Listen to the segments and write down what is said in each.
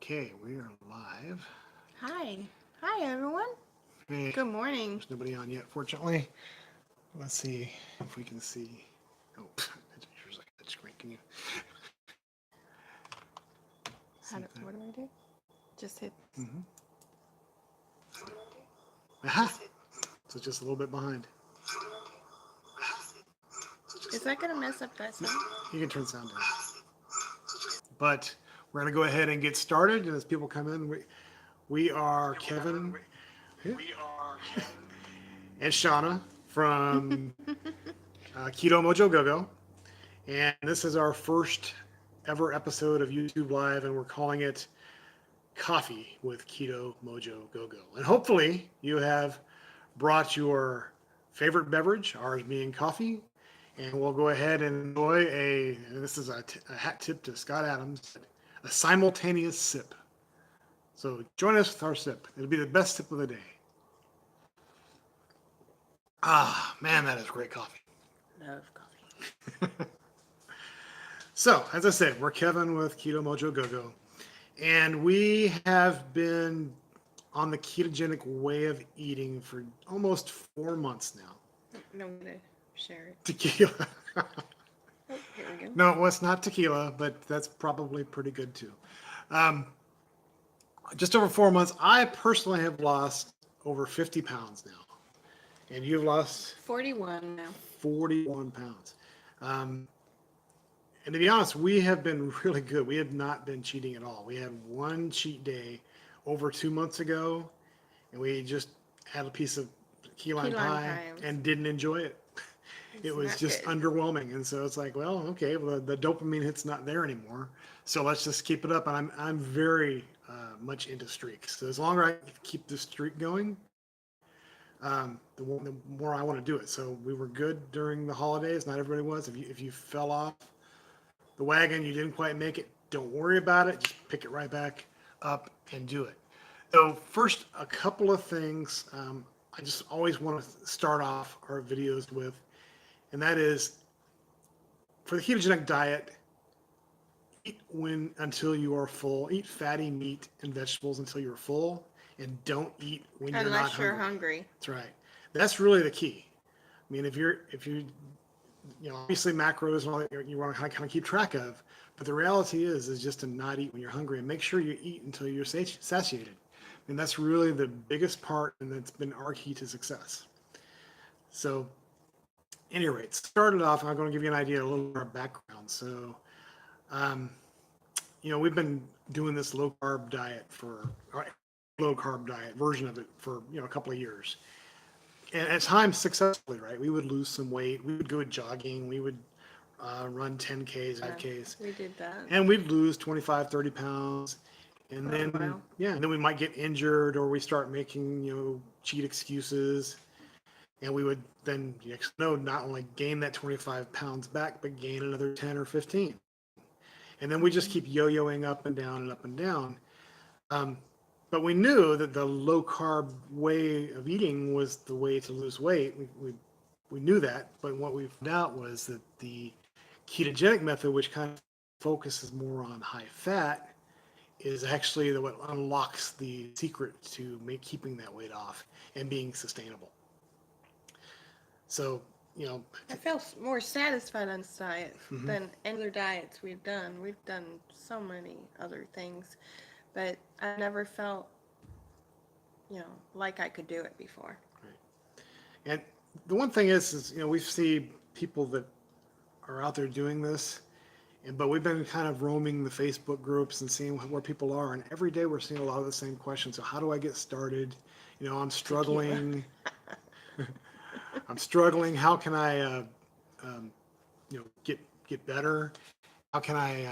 Okay, we are live. Hi. Hi, everyone. Hey, Good morning. there's nobody on yet, fortunately. Let's see if we can see. Oh, here's like that screen. Can you see that? What do I do? Just hit. Mm-hmm. Aha! So just a little bit behind. Is that going to mess up that sound? You can turn sound down. But we're going to go ahead and get started. And as people come in, we are Kevin and Shauna from Ketomojogogo. And this is our first ever episode of YouTube Live, and we're calling it Coffee with Ketomojogogo. And hopefully you have brought your favorite beverage, ours being coffee, and we'll go ahead and enjoy this is a hat tip to Scott Adams, a simultaneous sip. So join us with our sip. It'll be the best sip of the day. Ah, man, that is great coffee. Love coffee. So, as I said, we're Kevin with Ketomojogogo, and we have been on the ketogenic way of eating for almost 4 months now. No, I'm going to share it. Tequila. Oh, here we go. No, well, it's not tequila, but that's probably pretty good too. Just over 4 months, I personally have lost over 50 pounds now. And you've lost 41 now. 41 pounds. And to be honest, we have been really good. We have not been cheating at all. We had one cheat day over 2 months ago, and we just had a piece of key lime pie and didn't enjoy it. It was just underwhelming. And so it's like, well, okay, well, the dopamine hit's not there anymore. So let's just keep it up. And I'm very much into streaks. So as long as I keep the streak going, the more I want to do it. So we were good during the holidays. Not everybody was. If you fell off the wagon, you didn't quite make it, don't worry about it. Just pick it right back up and do it. So first, a couple of things I just always want to start off our videos with, and that is for the ketogenic diet, eat until you are full. Eat fatty meat and vegetables until you're full, and don't eat when you're not hungry. Unless you're hungry. That's right. That's really the key. I mean, if you obviously macros and all that you want to kind of keep track of, but the reality is just to not eat when you're hungry and make sure you eat until you're satiated. And that's really the biggest part, and that's been our key to success. So, at any rate, started off, I'm going to give you an idea, a little of our background. So, we've been doing this low carb diet version of it for a couple of years. And at times successfully, right? We would lose some weight. We would go jogging. We would run 10Ks, 5Ks. We did that. And we'd lose 25, 30 pounds. And then, and then we might get injured, or we start making, cheat excuses. And we would then, not only gain that 25 pounds back, but gain another 10 or 15. And then we just keep yo-yoing up and down and up and down. But we knew that the low carb way of eating was the way to lose weight. We knew that, but what we found out was that the ketogenic method, which kind of focuses more on high fat, is actually what unlocks the secret to keeping that weight off and being sustainable. So, I feel more satisfied on this diet than any other diets we've done. We've done so many other things, but I never felt, like I could do it before. Right. And the one thing is we see people that are out there doing this, but we've been kind of roaming the Facebook groups and seeing where people are, and every day we're seeing a lot of the same questions. So how do I get started? I'm struggling. I'm struggling. How can I, get better? How can I,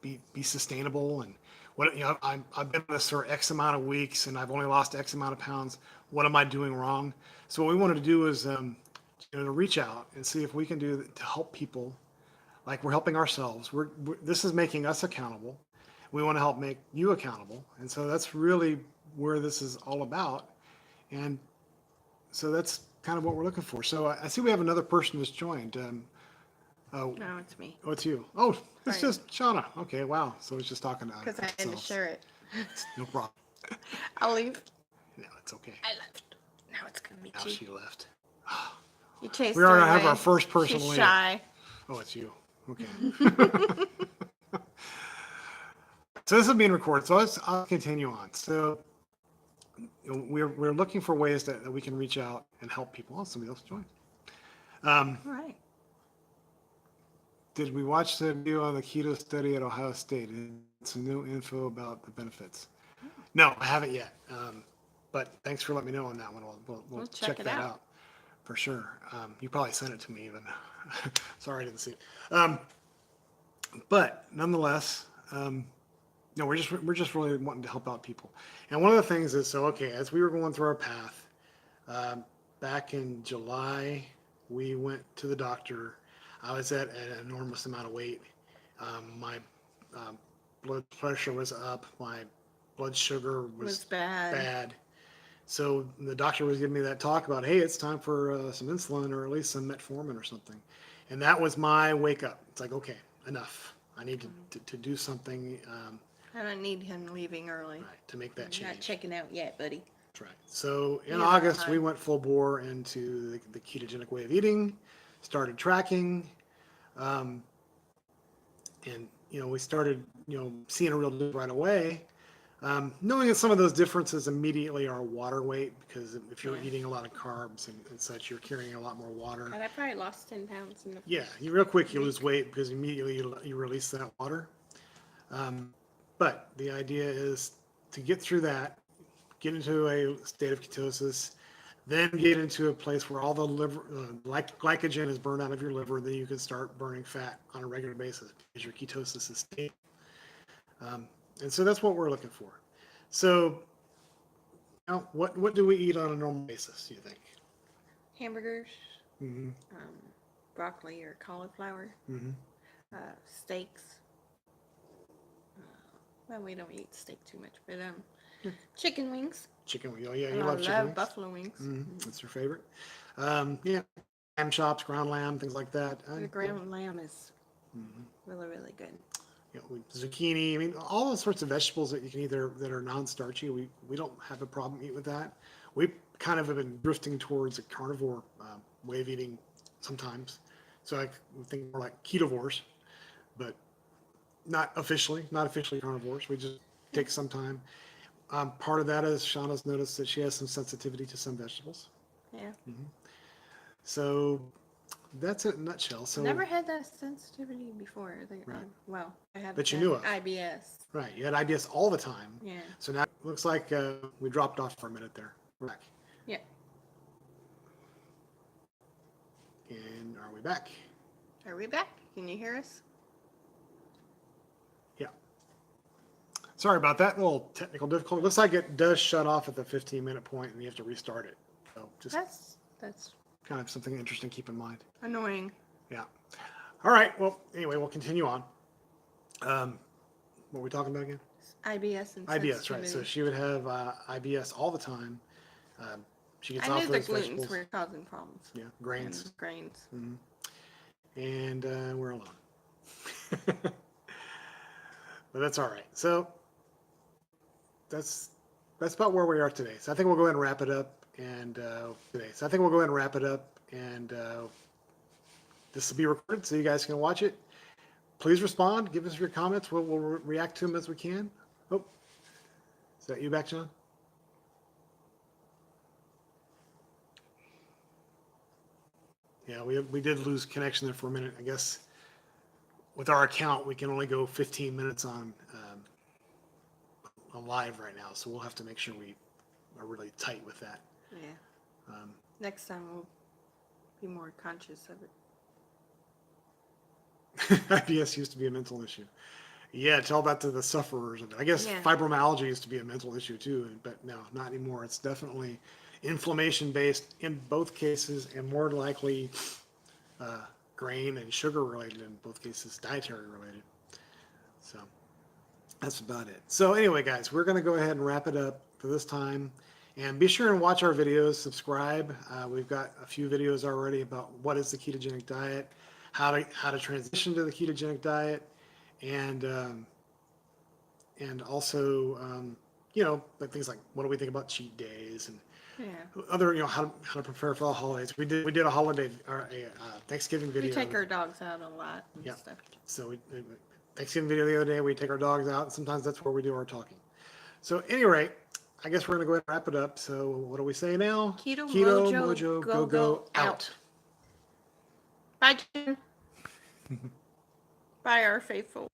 be sustainable? And what I've been on this for X amount of weeks, and I've only lost X amount of pounds. What am I doing wrong? So what we wanted to do is, to reach out and see if we can do to help people, like we're helping ourselves. This is making us accountable. We want to help make you accountable, and so that's really where this is all about. And so that's kind of what we're looking for. So I see we have another person that's joined. Oh, No, it's me. oh, it's you. Oh, it's Right. just Shauna. Okay, wow. So it's just talking to Because I had to ourselves. share it. No problem. I'll leave. No, it's okay. I left. Now it's gonna be Now Chi. she left. You chased We her already away. have our first person She's leave. shy. Oh, it's you. Okay. So this is being recorded. So I'll continue on. So we're looking for ways that we can reach out and help people. Oh, somebody else joined. All right. Did we watch the video on the keto study at Ohio State and some new info about the benefits? No, I haven't yet. But thanks for letting me know on that one. We'll check it that out. out for sure. You probably sent it to me even. Sorry, I didn't see it. But nonetheless, no, we're just really wanting to help out people. And one of the things is, so okay, as we were going through our path, back in July, we went to the doctor. I was at an enormous amount of weight. My blood pressure was up. My blood sugar was bad. So the doctor was giving me that talk about, hey, it's time for some insulin or at least some metformin or something. And that was my wake up. It's like, okay, enough. I need to do something. I don't need him leaving early. Right, to make that You're change. not checking out yet, buddy. That's right. So in Yeah, August, hi. we went full bore into the ketogenic way of eating, started tracking, and we started seeing a real difference right away. Knowing that some of those differences immediately are water weight, because if you're eating a lot of carbs and such, you're carrying a lot more water. And I probably lost 10 pounds in the Yeah, you real quick you lose weight because immediately you release that water. But the idea is to get through that, get into a state of ketosis, then get into a place where all the liver, glycogen is burned out of your liver, then you can start burning fat on a regular basis because your ketosis is stable. And so that's what we're looking for. So, now, what do we eat on a normal basis, do you think? hamburgers, Mm-hmm. broccoli or cauliflower, Mm-hmm. steaks. Well, we don't eat steak too much, but chicken wings. Chicken wings. Oh, yeah, And you I love love chicken wings? buffalo wings. Mm-hmm. That's your favorite. Yeah, lamb chops, ground lamb, things like that. The ground lamb is really, really good. Zucchini. I mean, all those sorts of vegetables that you can eat that are non-starchy. We don't have a problem eating with that. We kind of have been drifting towards a carnivore way of eating sometimes. So I think more like ketovores, but not officially carnivores. We just take some time. Part of that is Shauna's noticed that she has some sensitivity to some vegetables. Yeah. So that's it in a nutshell. So Never had that sensitivity before. Right. Well, I have that you knew of. IBS. Right, you had IBS all the time. Yeah. So now it looks like we dropped off for a minute there. We're back. Yeah. And are we back? Are we back? Can you hear us? Yeah. Sorry about that. A little technical difficulty. Looks like it does shut off at the 15-minute point, and you have to restart it. So just That's kind of something interesting to keep in mind. annoying. Yeah. All right. Well, anyway, we'll continue on. What were we talking about again? IBS and IBS, right? So she would have IBS all the time. She gets I off knew the those glutens vegetables. were causing problems. Yeah, grains. And grains. And we're alone. But that's all right. So that's about where we are today. So I think we'll go ahead and wrap it up. And this will be recorded so you guys can watch it. Please respond. Give us your comments. We'll react to them as we can. Oh, is that you back, John? Yeah, we did lose connection there for a minute. I guess with our account, we can only go 15 minutes on live right now. So we'll have to make sure we are really tight with that. Yeah. Next time we'll be more conscious of it. IBS used to be a mental issue. Yeah, tell that to the sufferers of it. I guess fibromyalgia used to be a mental issue too, but no, not anymore. It's definitely inflammation based in both cases, and more likely grain and sugar related in both cases, dietary related. So that's about it. So anyway, guys, we're going to go ahead and wrap it up for this time. And be sure and watch our videos, subscribe. We've got a few videos already about what is the ketogenic diet, how to transition to the ketogenic diet, and also like things like what do we think about cheat days and Yeah. other how to prepare for the holidays. We did a holiday or a Thanksgiving video. We take our dogs out a lot and Yeah. stuff. So Thanksgiving video the other day, we take our dogs out, and sometimes that's where we do our talking. So at any rate, I guess we're gonna go ahead and wrap it up. So what do we say now? Ketomojogogo out. Bye, Jen. Bye, our faithful.